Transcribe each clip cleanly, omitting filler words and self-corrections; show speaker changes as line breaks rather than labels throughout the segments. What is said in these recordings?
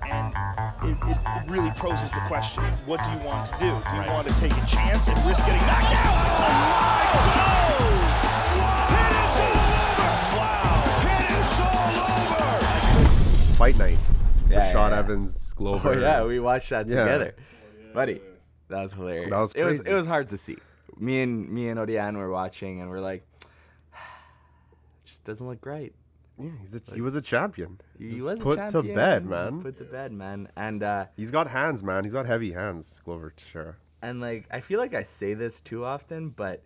And it really poses the question, what do you want to do? Do you want to take a chance and risk getting knocked out? Oh my God! It is all over! Wow! It is all over!
Fight Night.
Yeah,
Sean
yeah.
Evans, Glover.
Oh yeah, we watched that
Yeah.
together, buddy. That was hilarious.
That was crazy.
It was hard to see. Me and Odian were watching, and we're like, just doesn't look right.
Yeah, he was a champion.
He
Just
was
put
a champion.
to bed, man.
Put to bed, man. And
He's got hands, man. He's got heavy hands, Glover Teixeira.
and like I feel like I say this too often, but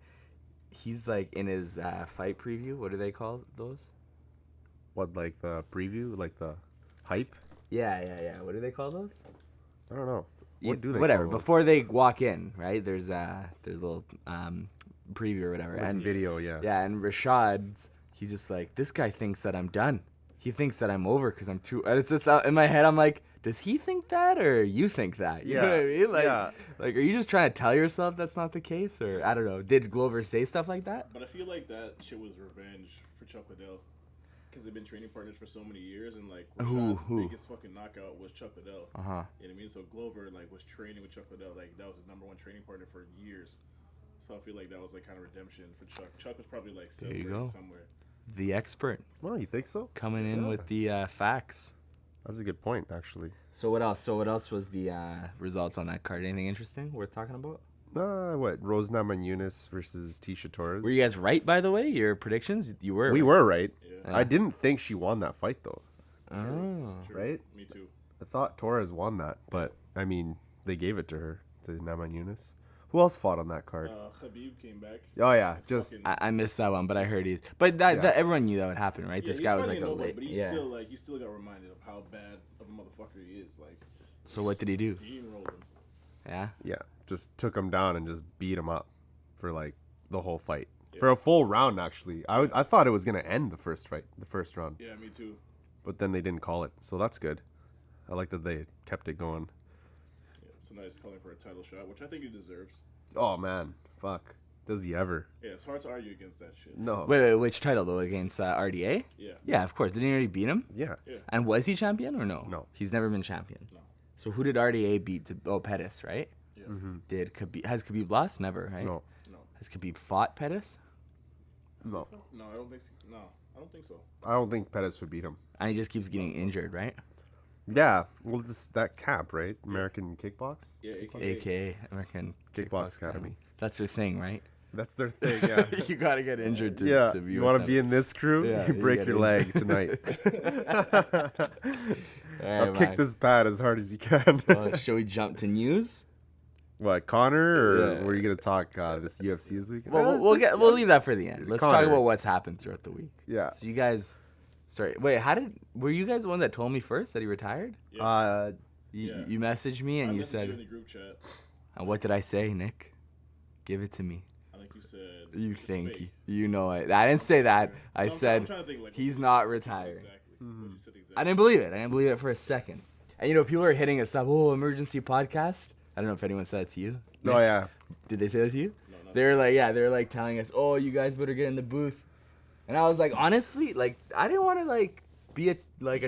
he's like in his fight preview. What do they call those?
What, like the preview, like the hype?
Yeah. What do they call those?
I don't know.
Yeah,
What do they
whatever.
call those?
Before they walk in, right? There's a little preview or whatever.
Like
and
video, yeah.
Yeah, and Rashad's, he's just like, this guy thinks that I'm done. He thinks that I'm over because I'm too. And it's just in my head. I'm like, does he think that or you think that? You know what I mean? Like,
yeah.
like, are you just trying to tell yourself that's not the case, or I don't know? Did Glover say stuff like that?
But I feel like that shit was revenge for Chuck Liddell. Because they've been training partners for so many years, and like Rashad's biggest fucking knockout was Chuck Liddell.
Uh huh.
You know what I mean? So Glover like was training with Chuck Liddell, like that was his number one training partner for years. So I feel like that was like kind of redemption for Chuck. Chuck was probably like
There you
celebrating
go.
somewhere.
The expert
Well, you think so?
coming in
Yeah.
with the facts.
That's a good point, actually.
So what else? So what else was the results on that card? Anything interesting worth talking about?
What? Rose Namajunas versus Tisha Torres.
Were you guys right, by the way? Your predictions? You were.
We
right?
were right.
Yeah.
I didn't think she won that fight, though.
Oh.
True.
Right?
Me too.
I thought Torres won that, but, I mean, they gave it to her, to Namajunas. Who else fought on that card?
Khabib came back.
Oh, yeah, just...
fucking-
I missed that one, but I heard he's. But that everyone knew that would happen, right?
Yeah,
This
he's
guy was like
fighting
a
nobody,
late.
but he's
Yeah.
still like you still got reminded of how bad of a motherfucker he is. Like,
So what did he do?
steamrolled him.
Yeah.
Yeah, just took him down and just beat him up for, like, the whole fight. Yeah. For a full round, actually. I thought it was going to end the first round.
Yeah, me too.
But then they didn't call it, so that's good. I like that they kept it going.
Yeah, it's a nice calling for a title shot, which I think he deserves.
Oh, man. Fuck. Does he ever?
Yeah, it's hard to argue against that shit.
No.
Wait, which title though? Against RDA?
Yeah.
Yeah, of course. Didn't he already beat him?
Yeah.
And was he champion or no?
No.
He's never been champion.
No.
So who did RDA beat to? Oh, Pettis, right?
Yeah.
Did Khabib has Khabib lost? Never, right?
No.
No.
Has Khabib fought Pettis?
No.
No, I don't think so. No, I don't think so.
I don't think Pettis would beat him.
And he just keeps getting injured, right?
Yeah. Well, that camp, right? American Kickbox?
Yeah,
AKA American
Kickbox Academy.
That's their thing, right?
That's their thing, yeah.
You gotta get injured to
Yeah.
to be
You
with
want to
them.
be in this crew?
Yeah,
you
you
break
get
your leg tonight. I'll
Alright,
kick
man.
this pad as hard as you can.
Shall we jump to news?
What, Connor, or
Yeah.
were you going to talk this UFC this week?
Well, we'll leave that for the end. Let's talk
Connor.
about what's happened throughout the week.
Yeah.
So you guys, wait, were you guys the one that told me first that he retired?
Yeah.
You, you messaged me and
I
you
messaged you in
said,
the group chat.
and what did I say, Nick? Give it to me.
I think you said.
You
it's
think
fake.
you know it? I didn't say that. I
I'm
said
trying to think, like,
he's
what
not
you said
retired.
Exactly. What you said exactly.
I didn't believe it. I didn't believe it for a second. And you know, people are hitting us up. Oh, emergency podcast. I don't know if anyone said that to you.
Oh,
Nick?
yeah.
Did they say that to you?
No,
They're like telling us, oh, you guys better get in the booth. And I was like, honestly, like I didn't want to like be a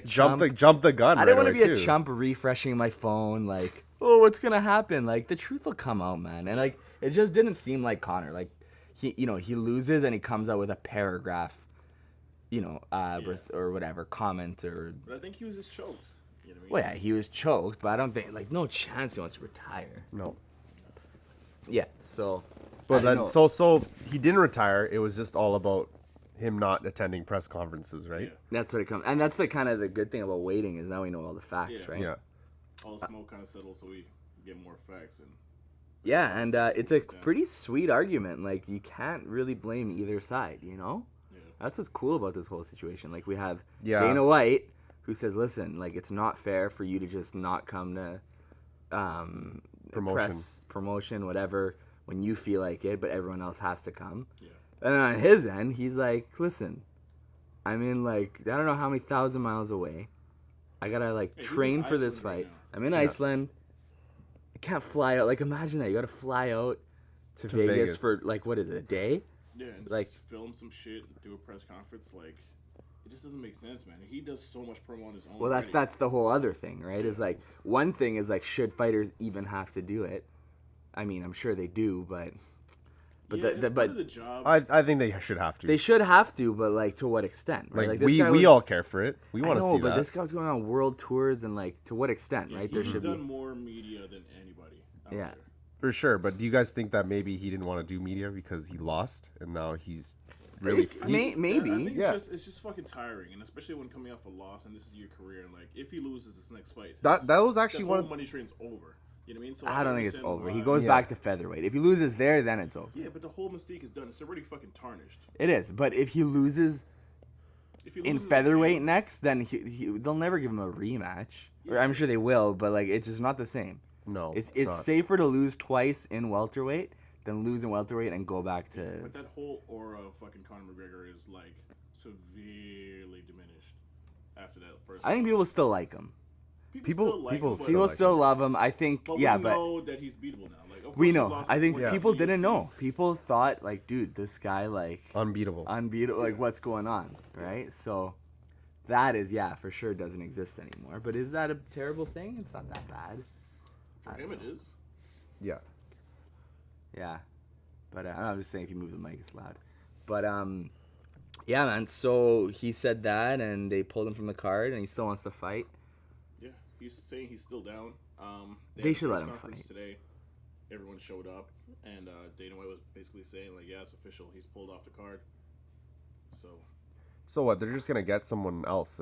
chump.
Jump the gun.
I didn't want to
right
be
away,
a chump refreshing my phone. Like, oh, what's gonna happen? Like the truth will come out, man. And like it just didn't seem like Connor. Like he loses and he comes out with a paragraph, or whatever comment or.
But I think he was just choked. You know what I mean?
Well, yeah, he was choked, but I don't think no chance he wants to retire.
No.
Yeah, so.
But
I
then,
know-
so he didn't retire. It was just all about him not attending press conferences, right?
Yeah.
That's what it comes, and that's the kind of the good thing about waiting is now we know all the facts,
Yeah.
right?
Yeah.
All the smoke kind of settles, so we get more facts. And
Yeah, and it's a pretty sweet argument. Like you can't really blame either side, you know.
Yeah.
That's what's cool about this whole situation. Like we have
Yeah.
Dana White, who says, "Listen, like it's not fair for you to just not come to press promotion, whatever, when you feel like it, but everyone else has to come."
Yeah.
And on his end, he's like, "Listen, I'm in like I don't know how many thousand miles away. I gotta like
Hey, he's
train
in
for this
Iceland right
fight.
now.
I'm in Iceland. I can't fly out. Like imagine that you gotta fly out to Vegas,
Vegas.
for like what is it, a day?
Yeah, and
Like-
just film some shit, do a press conference. Like, It just doesn't make sense, man. He does so much promo on his own.
Well,
already.
that's the whole other thing, right? Is like one thing is like, should fighters even have to do it? I mean, I'm sure they do, but
yeah, it's part of the job.
I think they should have to.
they should have to. But like, to what extent? Right?
like
this guy
we
was-
all care for it. We
I
want to
know,
see
but
that.
this guy was going on world tours, and like, to what extent? Right? There
He's
should
done
be.
more media than anybody. Out
Yeah.
there.
For sure, but do you guys think that maybe he didn't want to do media because he lost and now he's really
Maybe.
I think
Yeah.
it's just fucking tiring, and especially when coming off a loss and this is your career, and like if he loses his next fight,
that was actually
the
one
whole
of
money train's over. You know what I mean? So
I don't think it's
understand
over. He
why-
goes
Yeah.
back to featherweight. If he loses there, then it's over.
Yeah, but the whole mystique is done. It's already fucking tarnished.
It is. But if he loses
If he
in
loses
featherweight
again,
next, then they'll never give him a rematch. Or I'm sure they will, but like, it's just not the same.
no.
It's
not.
safer to lose twice in welterweight than lose in welterweight and go back to.
but that whole aura of fucking Conor McGregor is like severely diminished after that first.
I think people still like him.
people
still like him, but-
People
like
still love him. I think,
But
yeah,
we
but
know that he's beatable now. Like, of
we
course he
know.
lost
I think
before he
people
went to
didn't
UFC.
know. People thought like, dude, this guy like
Unbeatable.
unbeatable. Like, what's going on, right? So that is, yeah, for sure doesn't exist anymore. But is that a terrible thing? It's not that bad.
For him, it is.
Yeah.
Yeah, but I'm just saying if you move the mic, it's loud. But yeah, man. So he said that, and they pulled him from the card, and he still wants to fight.
Yeah, he's saying he's still down.
They
had a
should
press
let him
conference
fight.
Today, everyone showed up, and Dana White was basically saying like, "Yeah, it's official. He's pulled off the card." So
What? They're just gonna get someone else.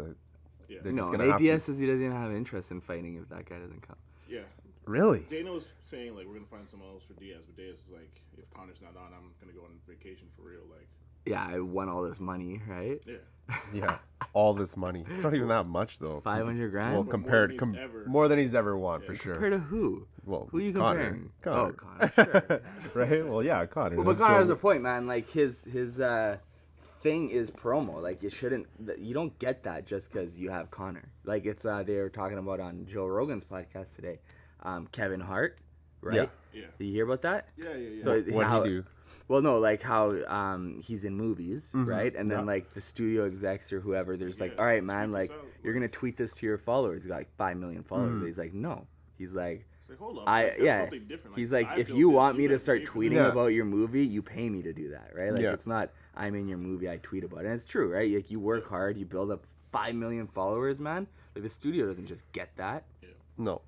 yeah,
They're
No,
just gonna
Nate
have
Diaz
to.
says he doesn't even have interest in fighting if that guy doesn't come.
yeah.
Really?
Dana was saying like, "We're gonna find someone else for Diaz," but Diaz is like, "If Conor's not on, I'm gonna go on vacation for real." Like,
Yeah, I won all this money, right?
yeah.
Yeah. All this money. It's not even that much though.
500 grand.
Well,
More
compared
than he's ever-
more than he's ever won for
Compared
sure.
to who?
Well,
Who are you
Conor.
comparing?
Connor.
Oh, Connor. Sure.
Right? Well, yeah, Connor.
Well, but
That's
Connor has
so-
a point, man. Like his thing is promo. Like you don't get that just because you have Connor. Like it's they were talking about on Joe Rogan's podcast today. Kevin Hart, right?
Yeah.
Yeah.
Did you hear about that?
Yeah.
So
What'd
how,
he do?
Well, no, like how he's in movies, right? And then
Yeah.
like the studio execs or whoever, there's like,
Yeah,
all right,
tweet
man,
this
like
out,
you're gonna tweet this to your followers. He's got like 5 million followers. He's like, no. He's like,
It's like, hold up.
I
that's
yeah.
something different.
He's like,
I
if
built
you
this,
want me to
guys
start
paid for
tweeting
this.
Yeah.
about your movie, you pay me to do that, right? Like
Yeah.
it's not I'm in your movie, I tweet about it. And it's true, right? Like you work hard, you build up 5 million followers, man. Like the studio doesn't just get that.
No.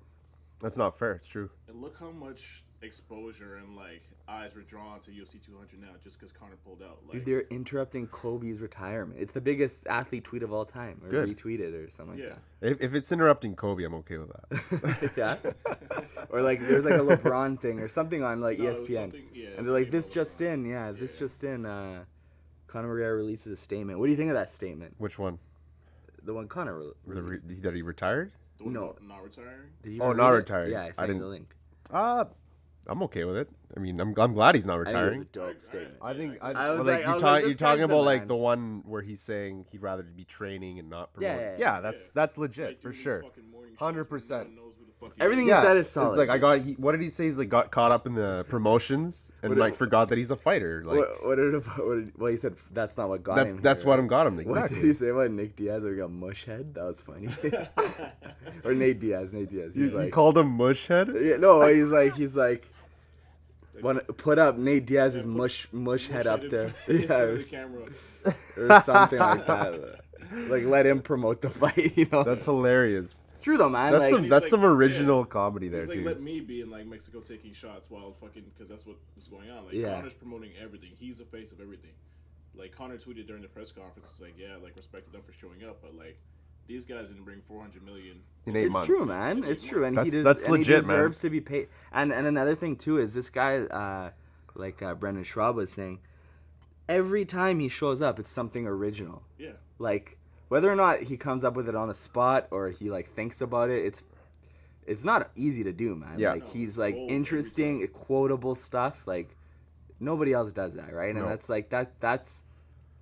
That's not fair. It's true.
And look how much exposure and like eyes were drawn to UFC 200 now just because Conor pulled out. Like,
Dude, they're interrupting Kobe's retirement. It's the biggest athlete tweet of all time, or
Good.
retweeted or something like
Yeah.
that.
If it's interrupting Kobe, I'm okay with that.
Yeah. Or like there's like a LeBron thing or something on like
No, it was
ESPN.
something- yeah,
And
it's
they're like,
something
this
about
just
LeBron.
in, this just in, Conor McGregor releases a statement. What do you think of that statement?
Which one?
The one Conor released.
That he retired?
the one
No.
about not retiring.
Did you
Oh,
ever
not
read it?
retired.
Yeah, I
I
sent you
didn't-
the link.
I'm okay with it. I mean, I'm glad he's not
I think it
retiring.
was a dope statement.
I think
I was
well,
like- I was like,
you're
this
talking
guy's the
about like
man.
the one where he's saying he'd rather be training and not promoting.
Yeah,
Yeah, that's legit
Like,
for
doing these
sure.
fucking morning shows
100%.
when no one knows who the fuck he
Everything
is.
he
Yeah,
said is solid.
it's like what did he say? He's like got caught up in the promotions and
What
like
did-
forgot that he's a fighter. Like
well, he said that's not what got him.
that's
here.
what got him
What did he
exactly.
say about Nick Diaz? Or he got mushhead? That was funny. Or Nate Diaz. He's
You
like,
called him mushhead.
yeah, no, he's like, want to put up Nate Diaz's mush head up there,
In
yeah,
front
or,
of the camera.
or something like that. Like let him promote the fight, you know.
That's hilarious.
It's true though, man.
That's
like,
some
he's
that's
like-
some original
yeah.
comedy there
He's like,
too.
let me be in like Mexico taking shots while fucking, because that's what was going on. Like,
Yeah.
Conor's promoting everything. He's the face of everything. Like, Conor tweeted during the press conference, it's like, yeah, like, respect to them for showing up, but like, these guys didn't bring 400 million.
In 8
it's
months.
true, man. It's true, and
That's
he
legit, man.
deserves to be paid. And another thing too is this guy, Brendan Schwab was saying, every time he shows up, it's something original.
Yeah.
Like whether or not he comes up with it on the spot or he like thinks about it, it's not easy to do, man.
Yeah.
Like
No,
he's like
bold every
interesting, quotable stuff. Like nobody else does that, right? And
No.
that's like that's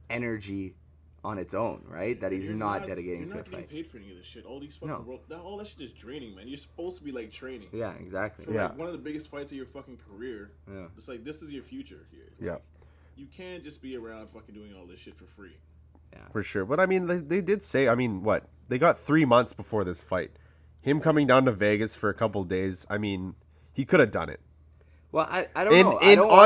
energy on its own, right? That he's
You're
not dedicating
you're
to a
not getting
fight.
paid for any of this shit. All these fucking
No.
all that shit is draining, man. You're supposed to be like training.
Yeah, exactly.
For
Yeah.
like one of the biggest fights of your fucking career.
Yeah.
It's like, this is your future here.
Yeah.
You can't just be around fucking doing all this shit for free.
for sure. But I mean, they did say, I mean, what? They got 3 months before this fight. Him coming down to Vegas for a couple days, I mean, he could have done it.
Well, I don't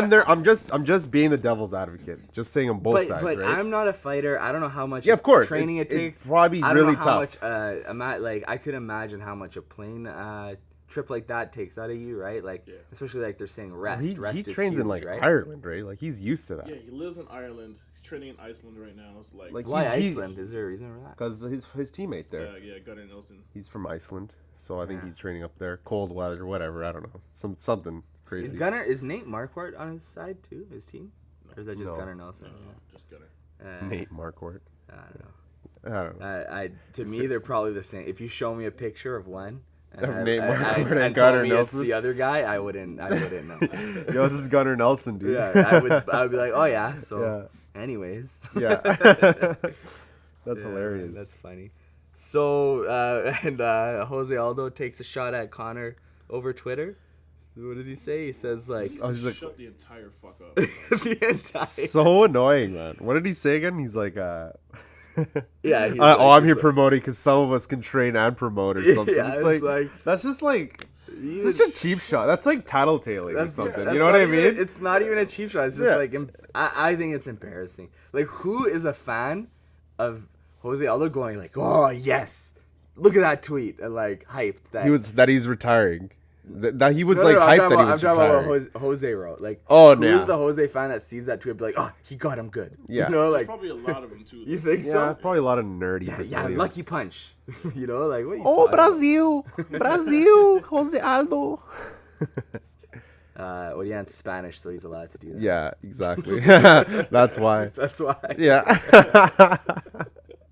know.
I'm just being the devil's advocate, just saying on both sides,
but
right?
I'm not a fighter. I don't know how much
of course
training it takes.
It'd probably be
I don't
really
know how
tough.
much I could imagine how much a plane trip like that takes out of you, right? Like especially like they're saying rest.
He
Rest is
trains
huge,
in like
right?
Ireland, right? Like he's used to that.
Yeah, he lives in Ireland. He's training in Iceland right now. It's like
Why
he's-
Iceland? Is there a reason for that?
Because his teammate there,
yeah, Gunnar Nelson.
he's from Iceland, so I think he's training up there. Cold weather, whatever. I don't know, something crazy.
Is Nate Marquardt on his side too? His team, or is that just
No.
Gunnar Nelson?
Just Gunnar.
Yeah.
Nate Marquardt.
I don't know.
I don't know.
To me, they're probably the same. If you show me a picture of one, and
Of Nate Marquardt and
and
Gunnar
told me it's
Nelson?
the other guy, I wouldn't know.
Yo, this is Gunnar Nelson, dude.
Yeah, I would be like, oh yeah. So,
Yeah.
anyways,
Yeah. That's hilarious.
That's funny. So, Jose Aldo takes a shot at Conor over Twitter. What does he say? He says like,
he's like,
Shut the entire fuck up.
the entire.
so annoying, man. What did he say again? He's like,
Yeah. he's
I'm here
like-
promoting because some of us can train and promote or something.
Yeah,
it's
it's
like,
like-
that's just like such a cheap shot. That's like tattletaling or something.
That's
You know what
not
I
even-
mean?
It's not even a cheap shot. It's just
Yeah.
like I think it's embarrassing. Like, who is a fan of Jose Aldo going like, oh yes, look at that tweet and like hyped that
He's retiring. That he was
No,
like
no,
hyped
I'm
that he
talking
was
about
retiring.
what Jose wrote. Like,
Oh,
who
yeah.
is the Jose fan that sees that tweet and be like, oh, he got him good.
Yeah.
You know,
There's
like,
probably a lot of them too.
you
though.
think
Yeah,
so?
probably a lot of nerdy.
Yeah,
Brazilians.
lucky punch. You know, like, what are you
Oh,
talking about?
Brazil, Brazil, Jose Aldo.
Well, yeah, in Spanish, so he's allowed to do that.
Yeah, exactly. That's why.
That's why.
Yeah.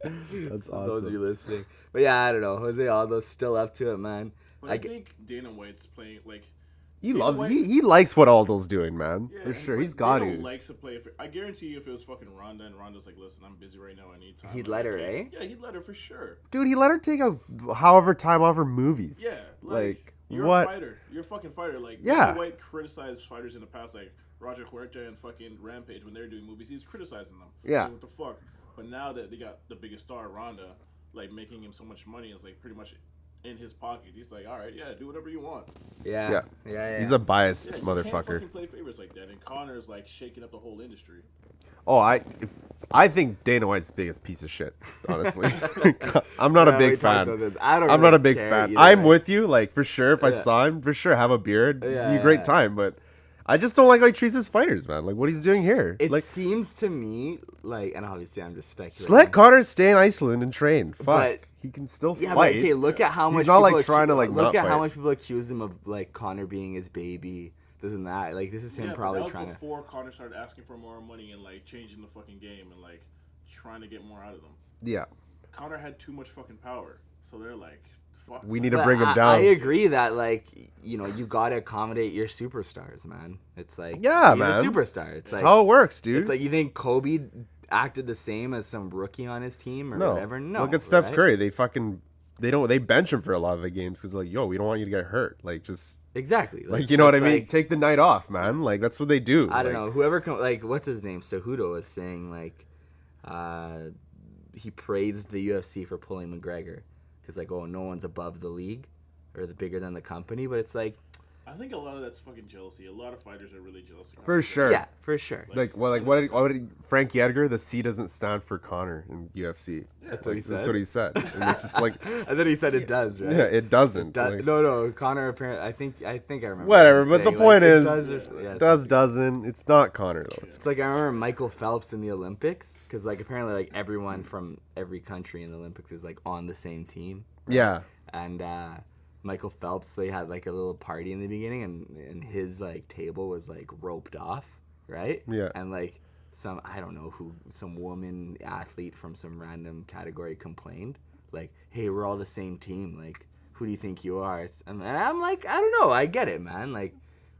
That's
For those of you
awesome.
listening. But yeah, I don't know. Jose Aldo's still up to it, man.
But I think Dana White's playing like.
He
Dana
loves.
White-
He likes what Aldo's doing, man.
Yeah,
For sure,
but
he's got
Dana
to.
likes to play. I guarantee you, if it was fucking Ronda and Ronda's like, listen, I'm busy right now. I need time.
He'd
I'm
let
like,
her,
okay.
eh?
Yeah, he'd let her for sure.
Dude, he let her take a however time off her movies.
Yeah,
Like
you're
what?
a fighter. You're a fucking fighter. Like
Yeah.
Dana White criticized fighters in the past, like Roger Huerta and fucking Rampage when they were doing movies. He's criticizing them.
Yeah.
Like, what the fuck? But now that they got the biggest star, Ronda, like making him so much money is like pretty much in his pocket. He's like, all right, yeah, do whatever you want.
Yeah.
He's a biased
Yeah, you can't
motherfucker.
fucking play favorites like that. And Connor's like shaking up the whole industry.
Oh, I think Dana White's the biggest piece of shit. Honestly, I'm not a
Yeah, we
big
talked
fan.
about this. I don't
I'm not
really
a big
care
fan.
either
I'm
way.
with you, like for sure. If I
Yeah.
saw him, for sure, have a beer, it'd be
Yeah,
a great
yeah.
time. But I just don't like how he treats his fighters, man. Like what he's doing here.
It
Like,
seems to me like, and obviously I'm just speculating.
just let Conor stay in Iceland and train. Fuck,
But-
he can still
Yeah,
fight.
but okay, look at how much
He's not like
people
trying to like
look
not
at
fight.
how much people accused him of like Conor being his baby, this and that. Like this is him
Yeah, but
probably
that was
trying to.
before Connor started asking for more money and like changing the fucking game and like trying to get more out of them.
Yeah,
Connor had too much fucking power, so they're like, fuck.
we need to
But
bring him
I
down.
agree that like you gotta accommodate your superstars, man. It's like
Yeah,
he's
man.
a superstar. It's
That's
like
how it works, dude.
it's like you think Kobe acted the same as some rookie on his team or
no.
whatever. No,
Look at Steph
right?
Curry. They bench him for a lot of the games because like, yo, we don't want you to get hurt. Like just.
Exactly.
Like you know what I
it's
mean?
like-
Take the night off, man. Like that's what they do.
I don't
Like,
know. Whoever like what's his name? Cejudo was saying like, he praised the UFC for pulling McGregor because like, oh, no one's above the league or the bigger than the company. But it's like,
I think a lot of that's fucking jealousy. A lot of fighters are really jealous. of
For
Conor.
sure.
yeah, for sure.
Like what did Frankie Edgar? The C doesn't stand for Conor in UFC.
That's what he said.
That's what he said. And it's just like,
And then he said it does, right?
yeah, it doesn't. Like,
No, Connor apparently. I think I remember.
whatever.
him
But the
saying,
point
like, it
is,
does or- yeah,
doesn't. It's not Conor though.
It's like I remember Michael Phelps in the Olympics because like apparently like everyone from every country in the Olympics is like on the same team.
Yeah.
And Michael Phelps, they had like a little party in the beginning, and his like table was like roped off, right?
Yeah.
And like some woman athlete from some random category complained, like, "Hey, we're all the same team. Like, who do you think you are?" And I'm like, I don't know. I get it, man. Like,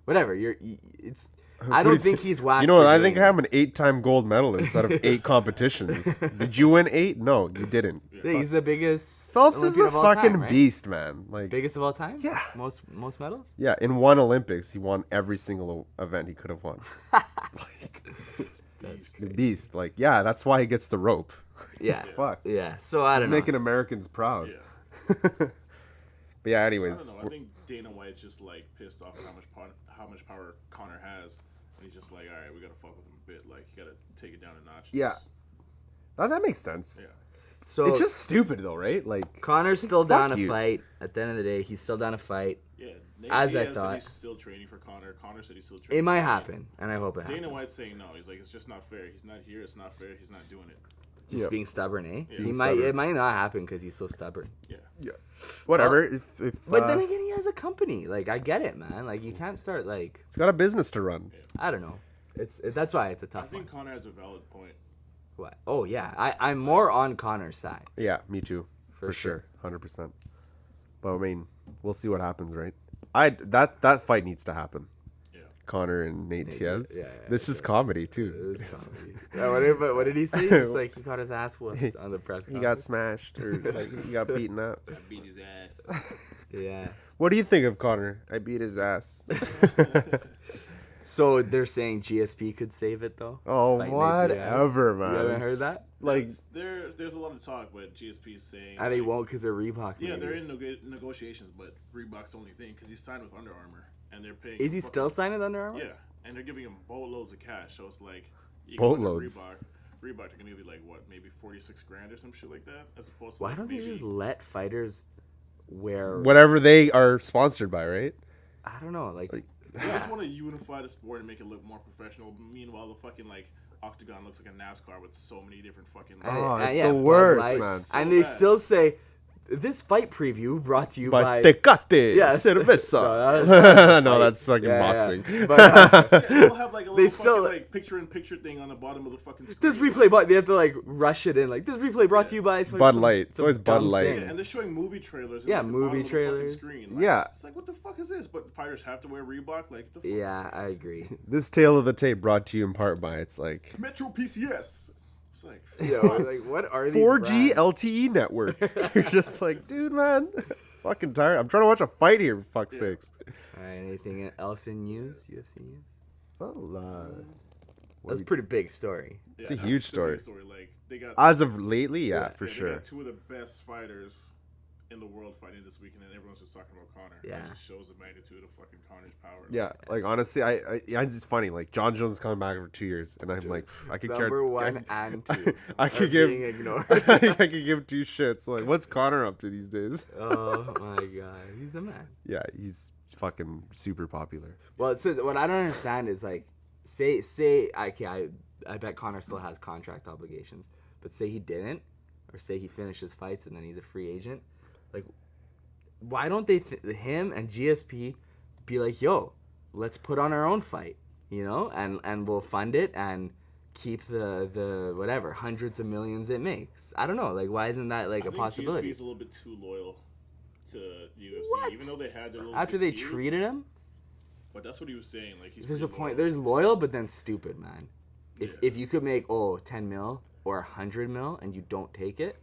whatever. It's. I don't think he's whack.
You know what?
for
I
doing
think
it.
I'm an 8-time gold medalist out of 8 competitions. Did you win 8? No, you didn't.
Yeah, he's the biggest.
Phelps is
Olympian
a
of all
fucking
time, right?
beast, man. Like,
Biggest of all time.
Yeah.
Most medals.
yeah, in one Olympics, he won every single event he could have won. Like,
That's
the beast. Like, yeah, that's why he gets the rope.
Yeah.
Fuck.
Yeah. So I
He's
don't know.
making Americans proud.
Yeah.
But yeah,
I
anyways.
don't know. I think Dana White's just like pissed off at how much power Conor has, and he's just like, all right, we gotta fuck with him a bit. Like, you gotta take it down a notch.
Yeah. Oh, that makes sense.
Yeah.
So
It's just stupid though, right? Like,
Connor's still down to
you.
fight. At the end of the day, he's still down to fight.
Yeah. Nate
As I
Diaz said
thought.
he's still training for Conor. Conor said he's still training.
It might
for Conor.
happen, and I hope it happens.
Dana White's saying no. He's like, it's just not fair. He's not here. It's not fair. He's not doing it.
Just
Yep.
being stubborn, eh?
Yeah.
He
Being
might.
stubborn.
It might not happen because he's so stubborn.
Yeah.
yeah. Whatever. If
But then again, he has a company. Like, I get it, man. Like, you can't start like
it's got a business to run.
I don't know. That's why it's a
I
tough one.
think Conor has a valid point.
What? Oh yeah, I'm more on Connor's side.
Yeah, me too. For sure. 100%. But I mean, we'll see what happens, right? That fight needs to happen.
Yeah.
Connor and Nate Diaz.
yeah,
This is comedy too.
It's comedy. what did he say? Just like he got his ass whooped on the press conference.
He got smashed or like he got beaten up.
I beat his ass.
Yeah.
What do you think of Connor? I beat his ass.
So they're saying GSP could save it though.
Oh,
Fight Night Diaz.
whatever, man.
You haven't heard that?
Like,
There's a lot of talk, but GSP is saying.
And he
like,
won't because of Reebok.
Yeah,
maybe.
they're in negotiations, but Reebok's the only thing because he's signed with Under Armour and they're paying.
Is he
fucking-
still signed with Under Armour?
Yeah, and they're giving him boatloads of cash. So it's like you go under
Boatloads.
Reebok, they're gonna give you like what, maybe 46 grand or some shit like that, as opposed to
Why
like,
don't
maybe,
they just let fighters wear?
whatever they are sponsored by, right?
I don't know. Like
They just want to unify the sport and make it look more professional. Meanwhile, the fucking like octagon looks like a NASCAR with so many different fucking.
Oh, it's
yeah,
the
Bud
worst,
Light.
man.
So
And they
bad.
still say this fight preview brought to you by.
By Tecate
Yes.
Cerveza.
No,
No, that's fucking boxing.
Yeah. But,
Yeah, they'll have like a little
still-
fucking, like picture-in-picture thing on the bottom of the fucking screen.
this replay, but they have to like rush it in. Like this replay brought to you by
Bud
some-
Light. It's
some
always Bud
dumb
Light.
thing.
Yeah, and they're showing movie trailers.
Yeah,
at the
movie
bottom of the fucking
trailers.
Screen. Like,
Yeah.
it's like, what the fuck is this? But fighters have to wear Reebok. Like, the fuck?
Yeah, I agree.
This tale of the tape brought to you in part by it's like
Metro PCS. It's like,
Yo, like what are these
4G
brands?
LTE network. You're just like, dude, man, fucking tired. I'm trying to watch a fight here, for fuck's sakes.
All right, anything else in news? UFC news?
Well,
That's a pretty big story.
yeah,
a
that's
huge
the
story.
big Like, they got
as of lately, yeah, for
they
sure.
got two of the best fighters in the world fighting this weekend, and everyone's just talking about Conor.
Yeah.
That just shows the magnitude of fucking Conor's power.
Yeah, like honestly, it's just funny. Like John Jones is coming back for 2 years, and I'm like, I could care.
Number one and two.
I
are
could give.
being ignored.
I could give two shits. Like, what's Connor up to these days?
Oh my god, he's the man.
Yeah, he's fucking super popular.
Well, so what I don't understand is like, say, okay, I bet Conor still has contract obligations, but say he didn't, or say he finishes fights and then he's a free agent, like, why don't they him and GSP be like, yo, let's put on our own fight, you know, and we'll fund it and keep the whatever hundreds of millions it makes. I don't know, like, why isn't that like
I
a
think
possibility?
GSP is a little bit too loyal to UFC,
What?
even though they had their little
After they
dispute,
treated him.
But that's what he was saying. Like, he's
There's a
pretty
point.
loyal.
There's loyal, but then stupid, man.
Yeah.
If you could make 10 mil or 100 mil and you don't take it,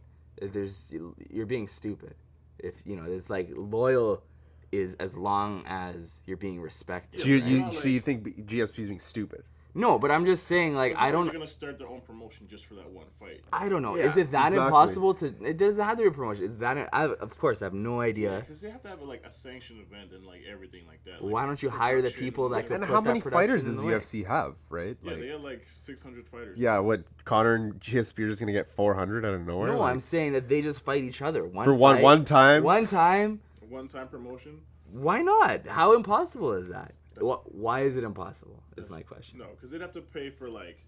you're being stupid. If you know, there's like loyal is as long as you're being respected.
So you,
but
you,
not
so
like-
you think GSP's being stupid?
No, but I'm just saying, like,
It's
I
not
don't.
They're gonna start their own promotion just for that one fight.
I don't know.
Yeah,
Is it that
exactly.
impossible to? It doesn't have to be a promotion. Is that? Of course, I have no idea.
Because they have to have like a sanctioned event and like everything like that. Like,
Why don't you hire the
production,
people that
like-
could
And
put
how
that
many fighters
production in
does
the way?
UFC have? Right?
Yeah,
Like,
they had like 600 fighters.
yeah. What Connor and GSP are just gonna get 400 out of nowhere?
No,
Like,
I'm saying that they just fight each other
for one
fight,
time.
One time.
One-time promotion.
Why not? How impossible is that? Why is it impossible? Is my question.
No, because they'd have to pay for like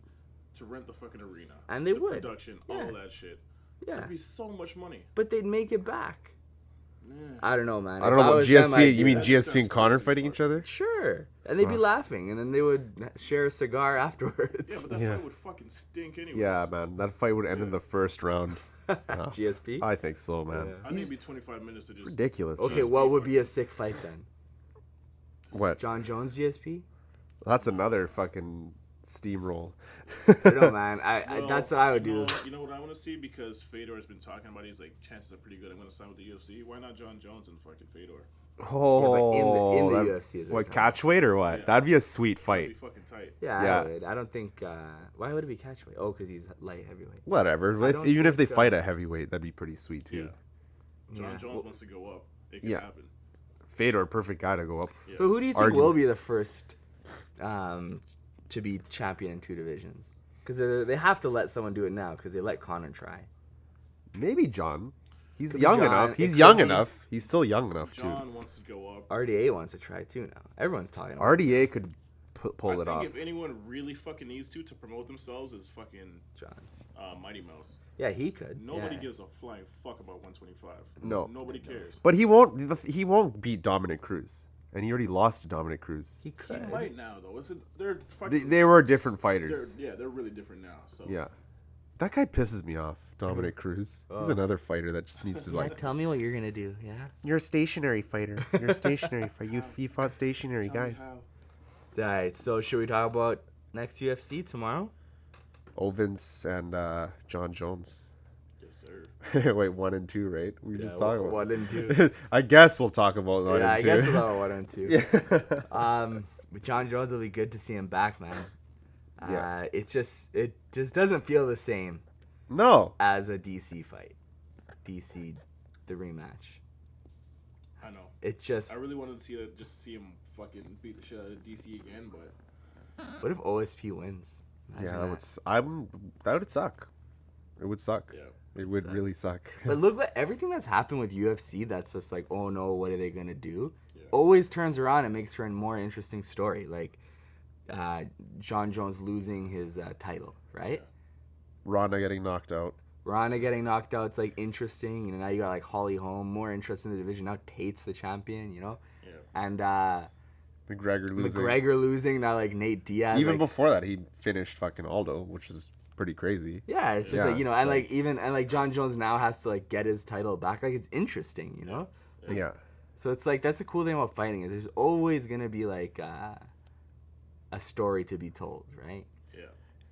to rent the fucking arena.
And they
the
would.
production,
Yeah.
all that shit.
Yeah,
That'd be so much money.
but they'd make it back. I don't know, man.
I don't
If
know about
was them, I'd
GSP.
do
You mean
that.
GSP and
Sounds
Connor
crazy
fighting
fuck.
each other?
Sure, and they'd be laughing, and then they would share a cigar afterwards.
Yeah, but that
Yeah.
fight would fucking stink anyway.
Yeah, man. That fight would end in the first round.
GSP.
I think so, man.
I think it'd be 25 minutes to just.
Ridiculous.
Okay, what would be a sick fight then?
What?
John Jones GSP?
That's another fucking steamroll.
I don't know, man.
Well,
That's what I would do.
You know what I want to see? Because Fedor has been talking about it. He's like, chances are pretty good. I'm going to sign with the UFC. Why not John Jones and fucking Fedor?
Oh,
in the
that-
UFC is
what,
we're
catch weight or what?
Yeah.
That'd be a sweet
That'd be
fight.
fucking tight.
Yeah,
Yeah.
I would. I don't think. Why would it be catchweight? Oh, because he's light heavyweight.
Whatever.
I
If,
don't
even if they
think,
fight at heavyweight, that'd be pretty sweet too.
John
Yeah.
Jones wants to go up. It can
Yeah.
happen.
Fedor, perfect guy to go up.
Yeah.
So who do you think
Argument.
will be the first to be champion in 2 divisions? Because they have to let someone do it now because they let Conor try.
Maybe John. He's
Could be
young
John.
enough.
It
He's
could
young
be-
enough. He's still young enough too.
John wants to go up.
RDA wants to try too now. Everyone's talking about
RDA could
I
pull it
think
off.
if anyone really fucking needs to promote themselves, is fucking
John.
Mighty Mouse.
Yeah, he could.
Nobody
yeah.
gives a flying fuck about 125.
No.
Nobody cares.
But he won't beat Dominic Cruz, and he already lost to Dominic Cruz.
He
He
could.
might now though. They're fucking.
They were different fighters.
They're really different now. So
Yeah, that guy pisses me off. Dominic Cruz. He's another fighter that just needs to
Yeah,
like.
tell me what you're gonna do. Yeah.
You're a stationary fighter. You're a stationary fighter. You fought stationary
Tell me
guys.
how.
All right. So should we talk about next UFC tomorrow?
Ovens and John Jones.
Yes, sir.
Wait, 1 and 2, right? We just talking about
1 and 2.
I guess we'll talk about 1
Yeah,
and
I
2.
guess about 1 and 2.
Yeah.
But John Jones will be good to see him back, man.
Yeah.
It just doesn't feel the same
No.
as a DC fight. DC, the rematch.
I know.
It's just.
I really wanted to see that, just to see him fucking beat the shit out of DC again, but
What if OSP wins? Imagine
Yeah, that would suck. It would suck.
yeah.
It would
suck.
really suck.
But look, what everything that's happened with UFC, that's just like, oh no, what are they gonna do?
Yeah.
Always turns around and makes for a more interesting story. Like John Jones losing his title, right?
Ronda getting knocked out.
Ronda getting knocked out, it's like interesting. You know, now you got like Holly Holm, more interest in the division. Now Tate's the champion, you know?
Yeah.
And
McGregor losing.
McGregor losing, now like Nate Diaz.
Even
like,
before that, he finished fucking Aldo, which is pretty crazy.
yeah, it's just
Yeah,
like, you know, and
so-
like even and like John Jones now has to like get his title back. Like it's interesting, you know?
Yeah.
So it's like that's a cool thing about fighting is there's always gonna be like a story to be told, right?
Yeah.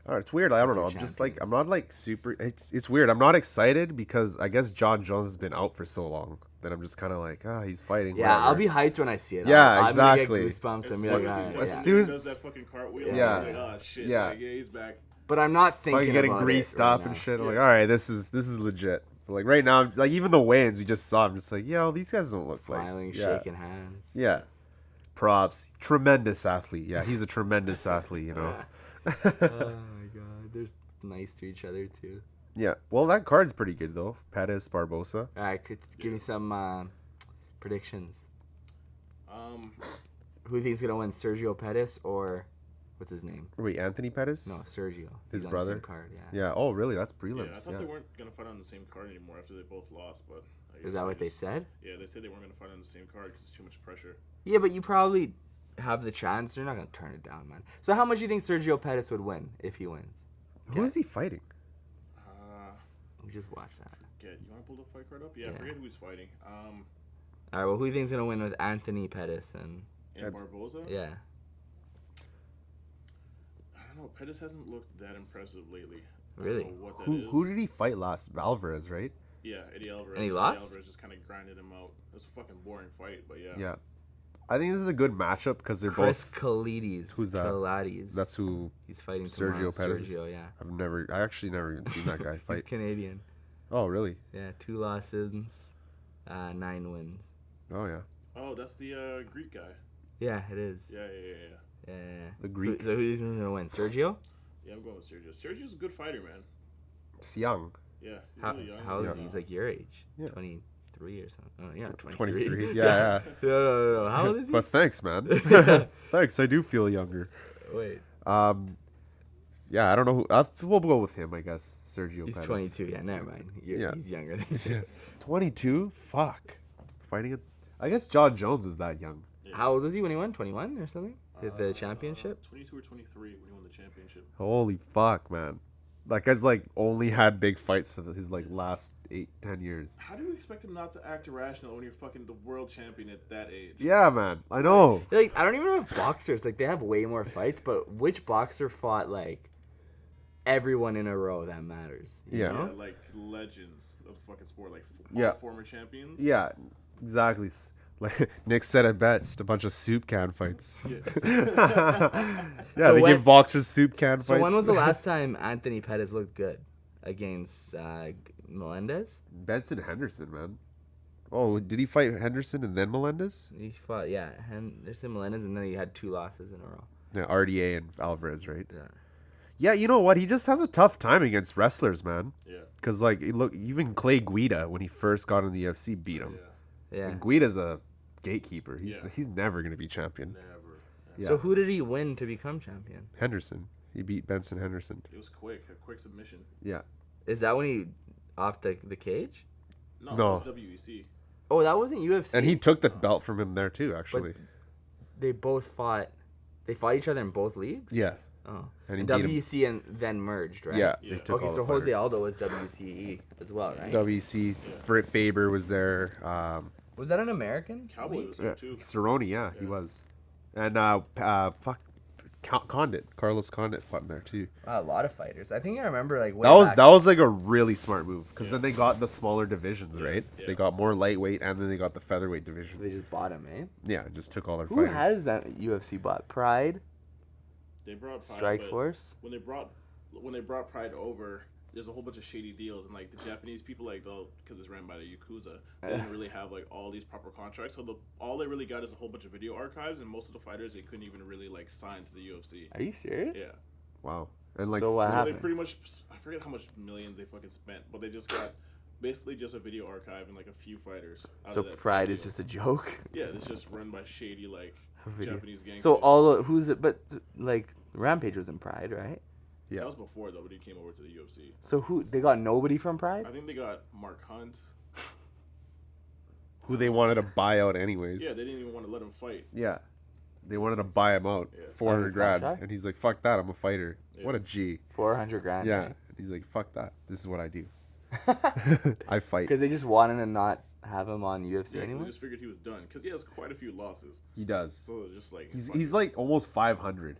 Oh, it's weird. I don't know. I'm just like, I'm not like super. It's weird. I'm not excited because I guess John Jones has been out for so long that I'm just kind of like, he's fighting.
Yeah,
whatever.
I'll be hyped when I see it.
Yeah,
I'm
exactly.
gonna get goosebumps and be
soon
like,
as he
"Ah,
starts
yeah."
soon as-
does that fucking cartwheel,
Yeah.
I'm like, oh shit,
Yeah.
like, yeah, he's back.
But I'm not thinking
Fucking getting
about
greased
it right
up
now.
and shit. I'm
Yeah.
like, all right, this is legit. But like right now, like even the weigh-ins we just saw, I'm just like, yo, these guys don't look
Smiling,
like yeah.
shaking hands.
Yeah. Props. Tremendous athlete. Yeah, he's a tremendous athlete, you know.
Oh my god, they're nice to each other too.
Yeah. Well, that card's pretty good though. Pettis, Barbosa.
All right, give me some predictions. Who do you think's gonna win, Sergio Pettis or what's his name?
Wait, Anthony Pettis?
No, Sergio.
His
He's on
brother?
the same card. Yeah.
Yeah. Oh, really? That's
Yeah, I
prelims.
thought
Yeah.
they weren't gonna fight on the same card anymore after they both lost, but I guess
Is that what they
just-
said?
Yeah, they said they weren't gonna fight on the same card because it's too much pressure.
Yeah, but you probably have the chance. They're not gonna turn it down, man. So how much do you think Sergio Pettis would win if he wins?
Who is he fighting?
We just watched that.
You wanna pull the fight card up? Yeah,
Yeah.
I forget who he's fighting.
All right. Well, who do you think's gonna win with Anthony Pettis and?
And Barboza.
Yeah.
I don't know. Pettis hasn't looked that impressive lately. I
Really?
don't know what that
Who
is.
who did he fight last? Alvarez, right?
Yeah, Eddie Alvarez.
And he
Eddie
lost?
Alvarez just kind of grinded him out. It was a fucking boring fight, but yeah.
Yeah. I think this is a good matchup because they're
Chris
both.
Kalides.
Who's that?
Kalides.
That's who
He's fighting
Sergio
tomorrow.
Pettis.
Sergio, yeah.
I actually never even seen that guy
He's
fight.
Canadian.
Oh, really?
Yeah, 2 losses, 9 wins.
Oh, yeah.
Oh, that's the Greek guy.
Yeah, it is.
Yeah.
Yeah.
The Greek.
So who's gonna win? Sergio?
Yeah, I'm going with Sergio. Sergio's a good fighter, man.
It's young.
Yeah, he's
How,
really young.
how old is
Yeah.
he? He's like your age.
Yeah.
23 or something. Oh, yeah, 23.
23. Yeah, yeah.
No. How old is he?
But thanks, man. Thanks. I do feel younger.
Wait.
Yeah, I don't know who. We'll go with him, I guess. Sergio
He's
Pettis.
22. Yeah, never mind.
Yeah.
He's younger than you.
Yes. 22? Fuck. Fighting it. I guess John Jones is that young.
How old was he when he won? 21 or something? The championship?
22 or 23 when he won the championship.
Holy fuck, man. That guy's like only had big fights for his like last 8-10 years.
How do you expect him not to act irrational when you're fucking the world champion at that age?
Yeah, man. I know.
Like, I don't even know if boxers, like, they have way more fights, but which boxer fought, like, everyone in a row that matters? You
Yeah.
know?
Yeah, like legends of the fucking sport, like
Yeah.
former champions.
Yeah, exactly. Like Nick said at bets, a bunch of soup can fights.
Yeah.
Yeah,
So
they
when-
give boxers soup can fights.
So when was the last time Anthony Pettis looked good against Melendez?
Benson Henderson, man. Oh, did he fight Henderson and then Melendez?
He fought, yeah, Henderson, Melendez, and then he had 2 losses in a row.
Yeah, RDA and Alvarez, right?
Yeah.
Yeah, you know what? He just has a tough time against wrestlers, man.
Yeah.
Because, like, look, even Clay Guida, when he first got in the UFC, beat him.
Yeah.
And Guida's a gatekeeper.
Yeah.
He's never going to be champion.
Never.
Yeah.
So who did he win to become champion?
Henderson. He beat Benson Henderson.
It was a quick submission.
Yeah.
Is that when he off the cage?
No,
No.
it was WEC.
Oh, that wasn't UFC.
And he took the belt from him there, too, actually.
They both fought. They fought each other in both leagues.
Yeah.
Oh.
And he
And
beat him.
WC and then merged, right?
Yeah.
Yeah.
They took
Okay,
all
so
the
Jose
fighters.
Aldo was WCE as well, right?
WC. Faber was there.
Was that an American?
Cowboy
league?
was there too.
Cerrone, yeah, he was. And Condit, Carlos Condit fought in there too.
Wow, a lot of fighters. I think I remember like way
That
back.
was like a really smart move because then they got the smaller divisions, right?
yeah.
They got more lightweight and then they got the featherweight division.
They just bought him, eh?
Yeah, just took all their
Who
fighters.
has that UFC bought? Pride,
They brought Pride,
Strike
but
Force.
When they brought Pride over, there's a whole bunch of shady deals, and like the Japanese people, like because it's ran by the Yakuza, they didn't really have like all these proper contracts. So all they really got is a whole bunch of video archives, and most of the fighters they couldn't even really like sign to the UFC.
Are you serious?
Yeah.
Wow. And like
So what
So they
happened?
pretty much, I forget how much millions they fucking spent, but they just got basically just a video archive and like a few fighters. out
So
of that
Pride
video.
is just a joke.
Yeah, it's just run by shady like
Video.
Japanese gangsters.
So all the, who's it? But like Rampage was in Pride, right?
yeah.
That was before though, but he came over to the UFC.
So who they got nobody from Pride?
I think they got Mark Hunt.
Who they wanted to buy out anyways.
Yeah, they didn't even want to let him fight.
Yeah. They wanted to buy him out,
Yeah.
400
his
grand,
contract?
and he's like, "Fuck that! I'm a fighter."
Yeah.
What a G.
400 grand.
Yeah. And he's like, "Fuck that! This is what I do.
Because
I fight."
they just wanted to not have him on UFC
Yeah, 'cause
anymore.
they just figured he was done because he has quite a few losses.
He does.
So they're just like
He's like almost 500.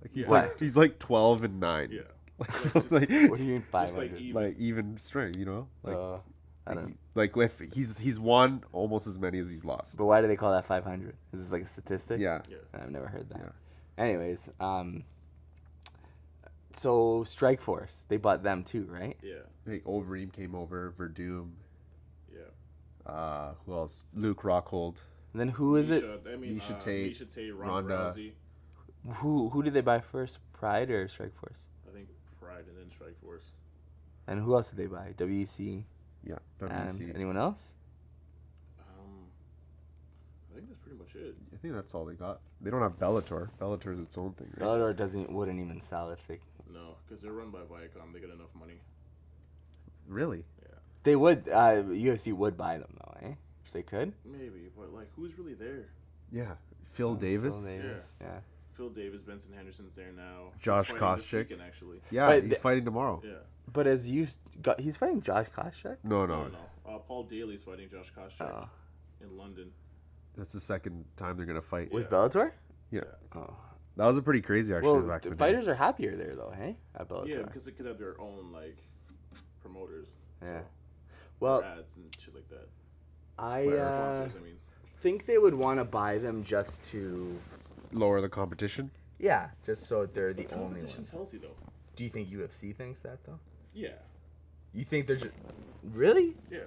Like he's
Yeah.
like he's like 12-9.
yeah,
Like
Just-
something
What do you mean
just like
500?
even.
like even strength, you know? Like
I don't.
like if he's won almost as many as he's lost.
But why do they call that 500? Is this like a statistic?
Yeah.
Yeah.
I've never heard that.
Yeah.
Anyways, so Strike Force, they bought them too, right?
Yeah,
Like Overeem came over, Verdum,
yeah.
who else? Luke Rockhold.
And then who is it?
I mean,
Misha Tate,
Misha Tate, Ronda
Ronda.
Rousey.
Who did they buy first? Pride or Strike Force?
I think Pride and then Strike Force.
And who else did they buy? WEC
Yeah,
and
WC.
anyone else?
I think that's pretty much it.
I think that's all they got. They don't have Bellator. Bellator is its own thing, right?
Bellator wouldn't even sell if they.
No, because they're run by Viacom. They get enough money.
Really?
They would. UFC would buy them though, eh? If they could.
Maybe, but like, who's really there?
Yeah. Phil Davis.
Phil Davis, yeah.
Phil Davis, Benson Henderson's there now. He's
Josh
fighting this
Koscheck.
weekend, actually.
Yeah,
But
he's fighting tomorrow.
Yeah.
But as you got, he's fighting Josh Koscheck.
No,
No,
no.
no. Paul Daly's fighting Josh Koscheck
Oh.
in London.
That's the second time they're gonna fight.
With
Yeah.
Bellator?
Yeah.
Oh.
That was a pretty crazy actually
Well,
back
the
in the day.
fighters are happier there though, hey? At Bellator.
Yeah, because they could have their own like promoters.
Yeah.
So,
Well,
ads and shit like that.
I
Sponsors, I mean.
think they would want to buy them just to,
Lower the competition.
yeah, just so they're the only
Competition's
ones.
healthy though.
Do you think UFC thinks that though?
Yeah.
You think they're just really?
Yeah.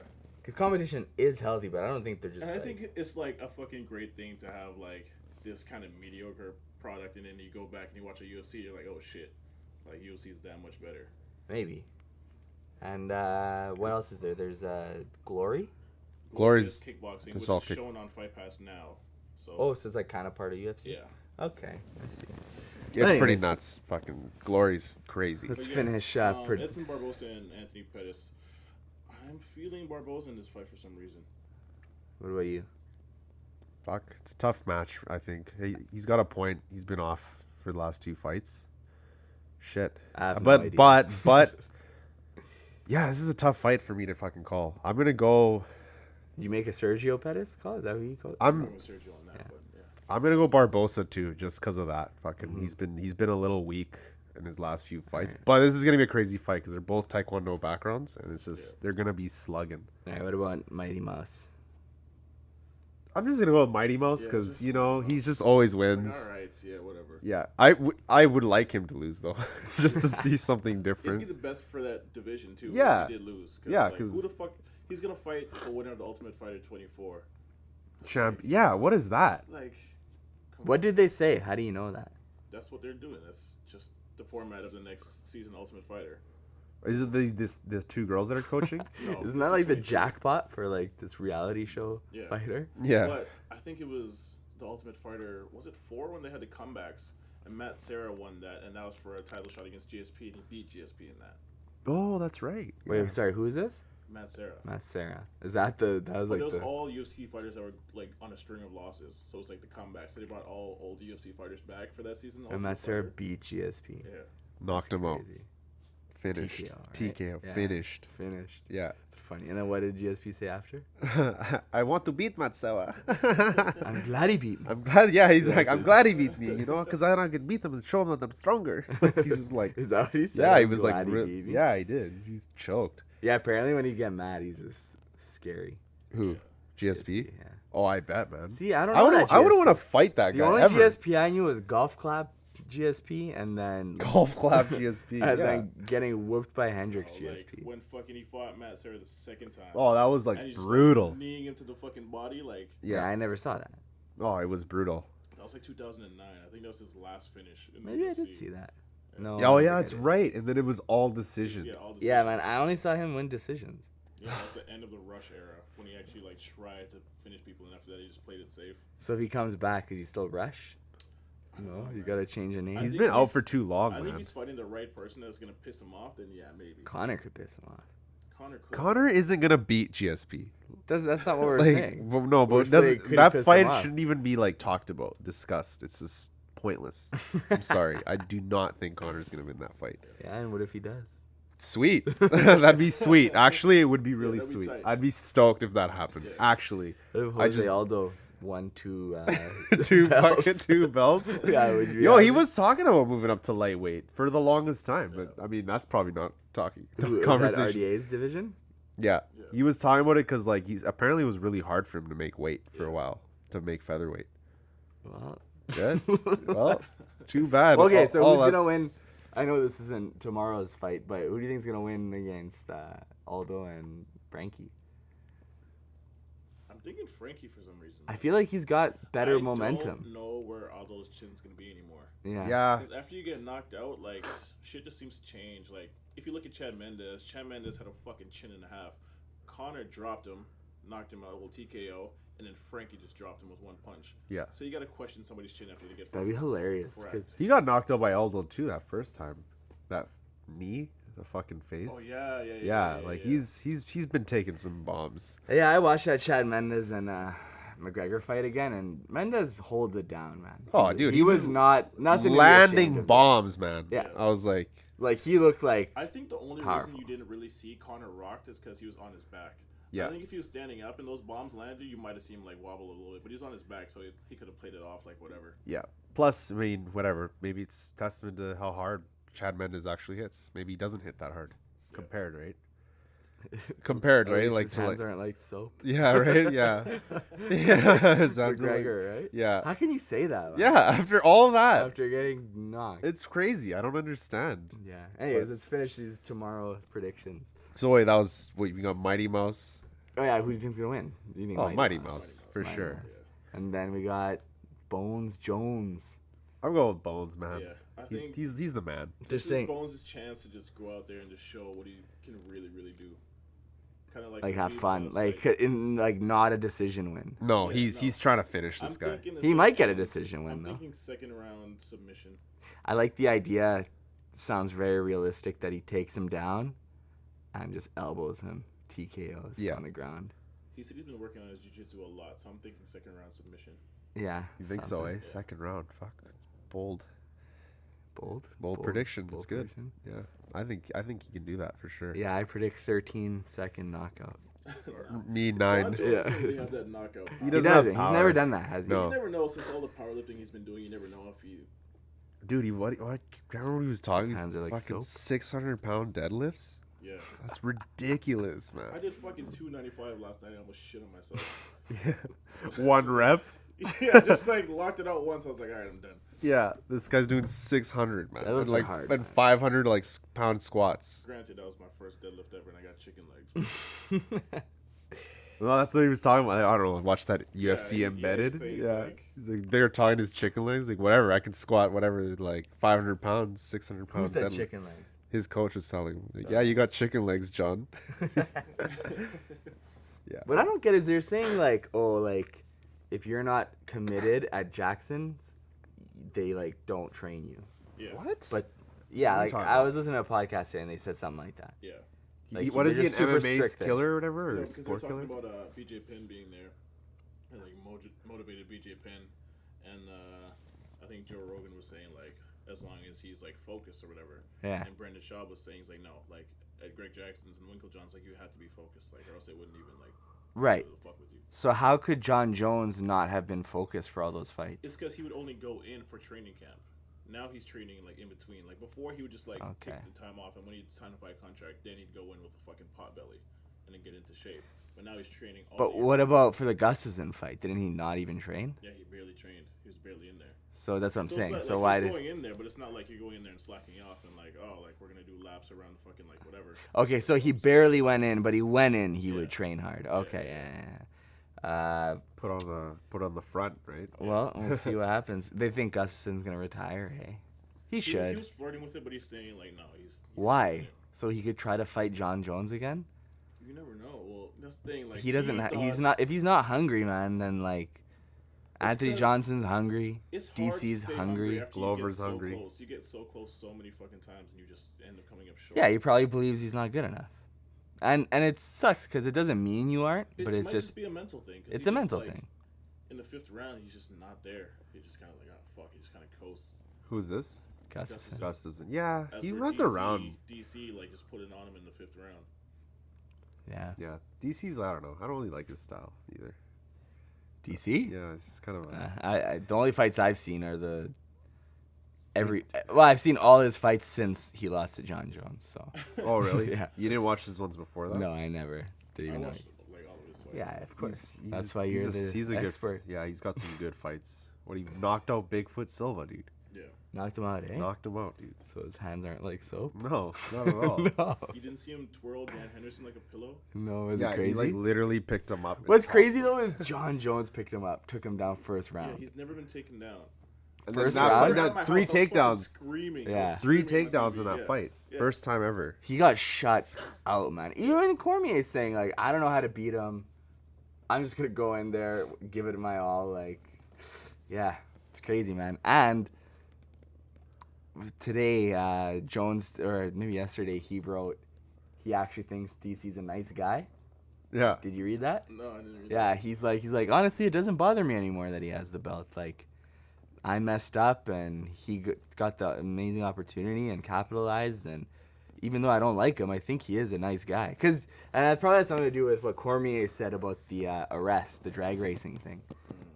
Because competition is healthy, but I don't think they're just.
And I
like,
think it's like a fucking great thing to have like this kind of mediocre product, and then you go back and you watch a UFC, you're like, oh shit, like UFC's that much better.
maybe. And what else is there? There's Glory.
Glory's-
kickboxing,
it's
which
all
is
kick-
shown on Fight Pass now. So
Oh, so it's like kind of part of UFC.
yeah.
Okay, I see.
It's pretty
Anyways.
nuts. Fucking Glory's crazy.
Let's
But
finish.
Edson Barbosa and Anthony Pettis. I'm feeling Barbosa in this fight for some reason.
What about you?
Fuck, it's a tough match. I think he's got a point. He's been off for the last two fights. Shit.
I have no
but
idea.
but yeah, this is a tough fight for me to fucking call. I'm gonna go.
You make a Sergio Pettis call? Is that who you call it?
I'm with Sergio on that, but yeah.
I'm gonna go Barbosa too, just because of that. Fucking,
Mm-hmm.
he's been a little weak in his last few fights, but this is gonna be a crazy fight because they're both Taekwondo backgrounds, and it's just they're gonna be slugging.
All right, what about Mighty Mouse?
I'm just gonna go with Mighty Mouse
Yeah,
because
just
you know
Mighty
he's
Mouse.
just always
Like,
wins.
all right, yeah, whatever.
Yeah, I would like him to lose though, just to see something
He'd be
different.
the best for that division too.
Yeah.
If he did lose.
Yeah,
like,
'cause-
who the fuck? He's gonna fight the winner of the Ultimate Fighter 24.
Champ. Yeah, what is that?
Like, come
What
on.
did they say? How do you know that?
That's what they're doing. That's just the format of the next season Ultimate Fighter.
Is it the two girls that are coaching?
No,
Isn't
this
that
is
like the
22.
jackpot for like this reality show
Yeah.
fighter?
Yeah.
But I think it was the Ultimate Fighter. Was it 4 when they had the comebacks? And Matt Serra won that, and that was for a title shot against GSP, and he beat GSP in that.
Oh, that's right.
Wait, sorry, who is this?
Matt Serra.
Matt Sarah. Is that the that was
But
like
it was
the
all UFC fighters that were like on a string of losses, so it's like the comebacks. So they brought all old UFC fighters back for that season.
and
Ultimate
Matt Sarah
Fighter.
beat GSP.
Yeah.
Knocked him out.
Crazy.
Finished.
TKO, right?
TKO.
Yeah.
Finished.
Finished.
Yeah.
It's funny. And then what did GSP say after?
I want to beat Matsuwa.
I'm glad he beat me.
I'm glad. Yeah, he's
Yeah,
like,
so-
I'm glad he beat me. You know, because then I could beat him and show him that I'm stronger. He's just like,
Is that what he said?
yeah, he
I'm
was like,
glad he beat me?
yeah, he did. He's choked.
Yeah, apparently when he get mad, he's just scary.
Who? GSP?
Yeah.
Oh, I bet, man.
See, I don't
I
know.
wouldn't.
that
I wouldn't
GSP.
want to fight that
The
guy
only
ever.
GSP I knew was Golf Clap GSP, and then
Golf clap GSP.
and
yeah.
then getting whooped by Hendricks
Oh, like,
GSP.
when fucking he fought Matt Serra the second time.
Oh, that was
and
like
he's just,
brutal.
Like, kneeing him to the fucking body, like
Yeah,
Yeah.
I never saw that.
Oh, it was brutal.
that was like 2009. I think that was his last finish. In the
Maybe I
UFC.
did see that. No.
Oh
I
yeah,
think I
it's
didn't.
right. And then it was all decision.
Yeah, all the
Yeah, man, I only saw him win decisions.
Yeah, that's the end of the Rush era when he actually like tried to finish people, and after that he just played it safe.
So if he comes back, is he still Rush? No, you gotta change the name.
I
He's
think
been out
he's-
for too long,
I think
man.
he's fighting the right person that's gonna piss him off. Then yeah, maybe
Connor could piss him off.
Connor could.
Connor isn't gonna beat GSP.
That's not what we're
Like,
saying.
well, no,
We're
but
saying
doesn't,
could've
that
pissed him
fight
off.
shouldn't even be like talked about, discussed. It's just pointless. I'm sorry. I do not think Connor's gonna win that fight.
Yeah, and what if he does?
Sweet. That'd be sweet. Actually, it would be really
that'd be
sweet.
tight.
I'd be stoked if that happened. Actually,
What if
I
Jose
just
Aldo won two
two
belts?
fucking two belts.
Yeah, would you be
Yo, he
happy?
was talking about moving up to lightweight for the longest time, but I mean that's probably not talking.
Who, was that
conversation.
RDA's division?
Yeah, he was talking about it because like he's apparently it was really hard for him to make weight for a while to make featherweight.
Well,
Good. Well, too bad.
okay,
All-
so
all
who's gonna
that's-
win? I know this isn't tomorrow's fight, but who do you think's gonna win against Aldo and Frankie?
I'm thinking Frankie for some reason.
I feel like he's got better
I
momentum.
don't know where Aldo's chin's gonna be anymore.
Yeah.
Yeah,
Because after you get knocked out, like shit just seems to change. Like if you look at Chad Mendes had a fucking chin and a half. Connor dropped him, knocked him out, TKO, and then Frankie just dropped him with one punch.
yeah.
So you got to question somebody's chin after they get.
That'd be hilarious.
Correct.
Cause
He got knocked out by Aldo too that first time. That knee, the fucking face.
Oh yeah,
Yeah, like he's been taking some bombs.
yeah, I watched that Chad Mendes and McGregor fight again, and Mendes holds it down, man.
Oh, dude,
he was nothing to be ashamed
landing
of.
bombs, man.
Yeah.
I was like,
Like he looked like
I think the only
Powerful.
reason you didn't really see Connor rocked is because he was on his back.
Yeah.
I think if he was standing up and those bombs landed, you might have seen him like wobble a little bit, but he was on his back, so he could have played it off like whatever.
yeah. Plus, I mean, whatever. Maybe it's testament to how hard Chad Mendes actually hits. Maybe he doesn't hit that hard. Compared, right? Compared,
at
right?
least
Like
his
to
hands
like,
aren't like soap.
yeah, right, yeah, yeah. Sounds like-
McGregor, right?
yeah,
How can you say that? man?
yeah. After all that,
After getting knocked.
it's crazy. I don't understand.
Yeah. Anyways, let's finish these tomorrow predictions.
So wait, that was wait. We got Mighty Mouse.
Oh yeah, who do you think's gonna win? You think
Oh, Mighty Mouse for
Mighty
sure.
Mouse. And then we got Bones Jones.
I'm going with Bones, man.
Yeah, I think
He's the man.
They're
this is
saying
Bones' chance to just go out there and just show what he can really, really do. Kind of
like
the
have
Khabib
fun,
chance,
like in like not a decision win.
No,
Yeah,
he's
no.
he's trying to finish
I'm
this guy.
thinking it's
He
gonna
might get a
end-
decision win
I'm
though.
thinking second round submission.
I like the idea. Sounds very realistic that he takes him down and just elbows him, TKOs
Yeah.
on the ground.
He said he's been working on his jiu-jitsu a lot, so I'm thinking second round submission.
Yeah.
You think so,
something.
eh? Second round. Fuck. Bold. Bold prediction.
bold
It's good.
prediction.
Yeah, I think he can do that for sure.
Yeah, I predict 13-second knockout.
Me
John
9.
Jones
Yeah.
doesn't really have that knockout.
He
He
doesn't have
doesn't. He's
power.
never done that, has he?
No.
You never know since all the powerlifting he's been doing. You never know if he.
Dude, what? Remember when he was talking?
His hands are like
fucking
soap.
600-pound deadlifts.
Yeah.
That's ridiculous,
I
man.
did fucking 295 last night. I almost shit on myself.
One rep.
Yeah, just like locked it out once. I was like, all right, I'm done.
Yeah, this guy's doing 600, man.
Deadlifts
And,
are
like
hard,
and
man.
500 like pound squats.
Granted, that was my first deadlift ever, and I got chicken legs.
Well, that's what he was talking about. I don't know. Watch that UFC
he-
Embedded.
he's saying,
Yeah,
like-
he's like they were talking his chicken legs. Like whatever, I can squat whatever, like 500 pounds, 600
Who
pounds.
said
deadlift.
chicken legs?
His coach was telling him, like, yeah, you got chicken legs, John.
What I don't get is they're saying like, oh, like if you're not committed at Jackson's, they like don't train you.
Yeah.
What?
But yeah,
What are you
like
talking
I
about?
was listening to a podcast today and they said something like that.
Yeah.
Like,
What is
they're
he, an
just super
MMA
strict there.
killer or whatever,
No,
or a
because they're
sport
talking
killer?
about BJ Penn being there, and like motivated BJ Penn, and I think Joe Rogan was saying like as long as he's like focused or whatever.
Yeah.
And Brendan Schaub was saying he's like no, like at Greg Jackson's and Winklejohn's like you have to be focused, like or else they wouldn't even like
Right.
fuck with you.
So how could John Jones not have been focused for all those fights?
It's because he would only go in for training camp. Now he's training like in between. Like before, he would just like
Okay.
take the time off, and when he'd sign a fight contract, then he'd go in with a fucking pot belly, and then get into shape. But now he's training all
But
year.
what about for the Gustafsson fight? Didn't he not even train?
Yeah, he barely trained. He was barely in there.
So that's what I'm
So
saying.
it's
So
like
why
he's
did?
going in there, but it's not like you're going in there and slacking off and like, oh, like we're gonna do laps around the fucking like whatever.
Okay, so he barely went in, but he went in. He
Yeah.
would train hard. Okay, yeah.
Put on the front, right?
Well, we'll see what happens. They think Gustafsson's gonna retire. Hey, he
He
should.
was flirting with it, but he's saying like, no, he's
Why? So he could try to fight John Jones again?
You never know. Well, that's the thing. Like
He doesn't. He's
thought-
not. If he's not hungry, man, then like Anthony
'cause
Johnson's hungry.
It's hard
DC's
to stay
hungry.
after
Glover's
you get
hungry.
So close. You get so close so many fucking times, and you just end up coming up short.
Yeah, he probably believes he's not good enough, and it sucks because it doesn't mean you aren't,
It
but it's
might
just
be a mental thing. 'cause
it's
he
a
just,
mental
like,
thing.
In the 5th round, he's just not there. He's just kind of like, oh fuck. He just kind of coasts.
Who's this?
Gustafsson.
Gustafsson. Yeah,
As
he
for
runs
DC,
around.
DC like just put it on him in the 5th round.
Yeah.
Yeah, DC's. I don't know. I don't really like his style either.
DC.
Yeah, it's just kind of.
I the only fights I've seen are I've seen all his fights since he lost to John Jones. So
Oh really?
Yeah.
You didn't watch his ones before that?
no, I never didn't
I
even know.
watched like all of his fights.
Yeah, of course.
He's-
That's why
he's
you're
a- he's
the
a good.
expert.
Yeah, he's got some good fights. What, he knocked out Bigfoot Silva, dude.
Yeah.
Knocked him out, eh?
Knocked him out, dude.
So his hands aren't like soap.
No, not at all.
No,
You didn't see him twirl Dan Henderson like a pillow?
no, is
Yeah,
it
he
crazy?
like literally picked him up. and
What's
tossed
crazy
him.
though is John Jones picked him up, took him down first
Yeah,
round.
he's never been taken down.
And
First
then
round?
that
At my
three
house, I was fucking
takedowns.
Screaming. I
Yeah.
was
Three
screaming on
takedowns
TV,
in that
yeah.
fight.
Yeah.
First time ever.
He got shut out, man. Even Cormier saying like, I don't know how to beat him. I'm just gonna go in there, give it my all. Like, yeah, it's crazy, man. And today, Jones, or maybe yesterday, he wrote he actually thinks DC's a nice guy.
Yeah.
Did you read that?
No, I didn't read
Yeah, he's like, honestly, it doesn't bother me anymore that he has the belt. Like, I messed up, and he got the amazing opportunity and capitalized. And even though I don't like him, I think he is a nice guy. And that probably has something to do with what Cormier said about the arrest, the drag racing thing.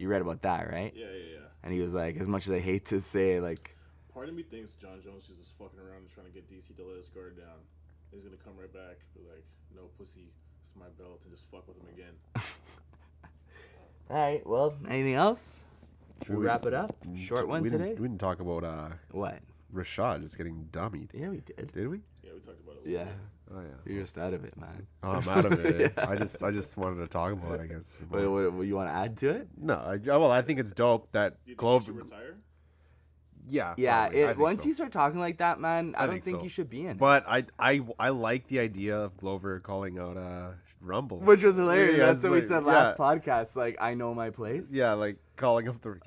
You read about that, right?
Yeah.
And he was like, as much as I hate to say, like,
Part of me thinks John Jones just is fucking around and trying to get DC to let his guard down. He's gonna come right back, be like, "No pussy, it's my belt," and just fuck with him again.
all right, well, anything else? Should we wrap it up? Short one
we
today?
We didn't talk about
What?
Rashad just getting dummied.
Yeah, we did.
Did we?
Yeah, we talked about it. A little
Yeah.
bit.
Oh yeah.
You're just out of it, man.
Oh, I'm out of it.
Yeah.
I just wanted to talk about it, I guess.
What you want to add to it?
No, I think it's dope that
Do you think
Glover.
he should retire?
Yeah.
Yeah,
probably. I think
once
so.
you start talking like that, man, I don't
think
think
so.
you should be in it.
But I like the idea of Glover calling out Rumble,
Which was hilarious.
Yeah,
That's
it's
what we
like-
said last podcast. Like, I know my place.
Yeah, like calling up the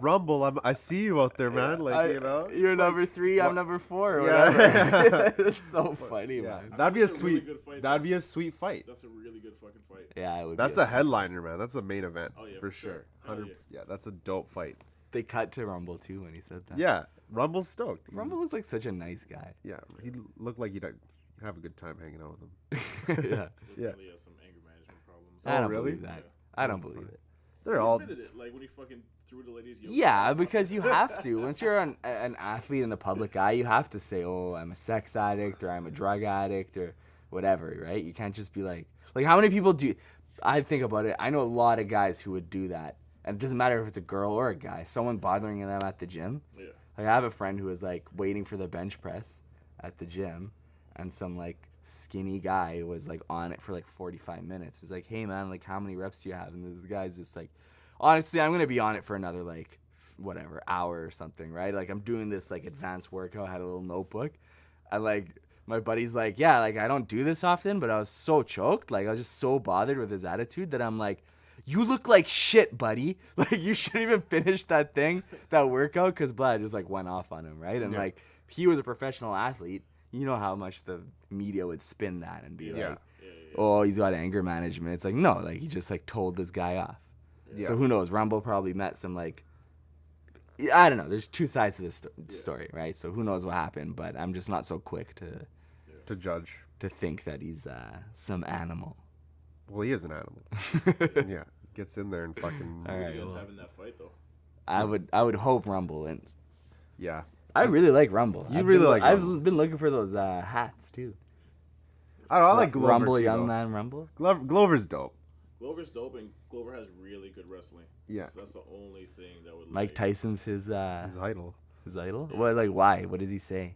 Rumble. I see you out there, man. Like
You're number 3, I'm
what-
number 4, or
Yeah.
whatever. It's so funny,
Yeah,
man.
that'd be a
That's a really
sweet.
good fight,
That'd
though.
be a sweet fight.
That's a really good fucking fight.
Yeah, it would.
That's
be
a headliner, man. That's a main event
Oh, yeah,
for
for sure.
sure.
Hell
100.
yeah.
Yeah, that's a dope fight.
They cut to Rumble too when he said that.
Yeah, Rumble's stoked.
Rumble looks like such a nice guy.
Yeah, he looked like he'd have a good time hanging out with him.
Yeah.
Yeah.
He has some anger management problems.
I don't
really?
believe that. I don't believe it.
They're
He
all.
admitted it, like when he fucking threw the ladies.
Yeah, because you have to. Once you're an athlete in the public eye, you have to say, "Oh, I'm a sex addict," or "I'm a drug addict," or whatever, right? You can't just be like how many people do? I think about it. I know a lot of guys who would do that, and it doesn't matter if it's a girl or a guy. Someone bothering them at the gym.
Yeah.
Like I have a friend who was like waiting for the bench press at the gym, and some like skinny guy was like on it for like 45 minutes. He's like, "Hey man, like how many reps do you have?" And this guy's just like, "Honestly, I'm gonna be on it for another like whatever hour or something, right? Like I'm doing this like advanced workout." I had a little notebook, and like my buddy's like, "Yeah, like I don't do this often, but I was so choked, like I was just so bothered with his attitude that I'm like, you look like shit, buddy. Like you shouldn't even finish that workout, because blah just like went off on him, right? And like he was a professional athlete. You know how much the media would spin that and be like, "Oh, he's got anger management." It's like no, like he just like told this guy off.
Yeah.
So who knows? Rumble probably met some like, I don't know. There's two sides to this story, right? So who knows what happened? But I'm just not so quick
to judge.
to think that he's some animal.
Well, he is an animal. Yeah, gets in there and fucking.
All right.
You guys
Well,
having that fight though?
I would hope Rumble wins.
Yeah.
I really like Rumble.
You really like Rumble.
I've been looking for those hats too.
I don't know. I like Glover
Rumble,
too,
young
though.
man, Rumble.
Glover's dope.
Glover's dope, and Glover has really good wrestling.
Yeah.
So that's the only thing that would.
Mike
like,
Tyson's his
His idol.
idol.
Yeah.
What why? What does he say?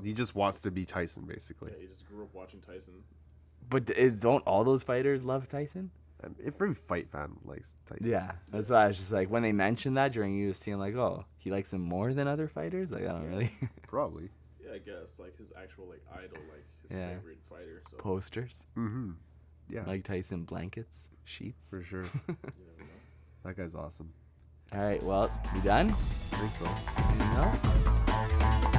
He just wants to be Tyson, basically.
Yeah, he just grew up watching Tyson.
But don't all those fighters love Tyson?
Every fight fan likes Tyson.
Yeah, that's why I was just like, when they mentioned that during UFC, I'm like, oh, he likes him more than other fighters? Like, I don't really.
Probably.
Yeah, I guess like his actual like idol, like his
Yeah.
favorite fighter. So
Posters.
Mm-hmm. Yeah.
Mike Tyson blankets, sheets.
For sure.
you never know.
That guy's awesome.
All right, well, you done?
I think so.
Anything else?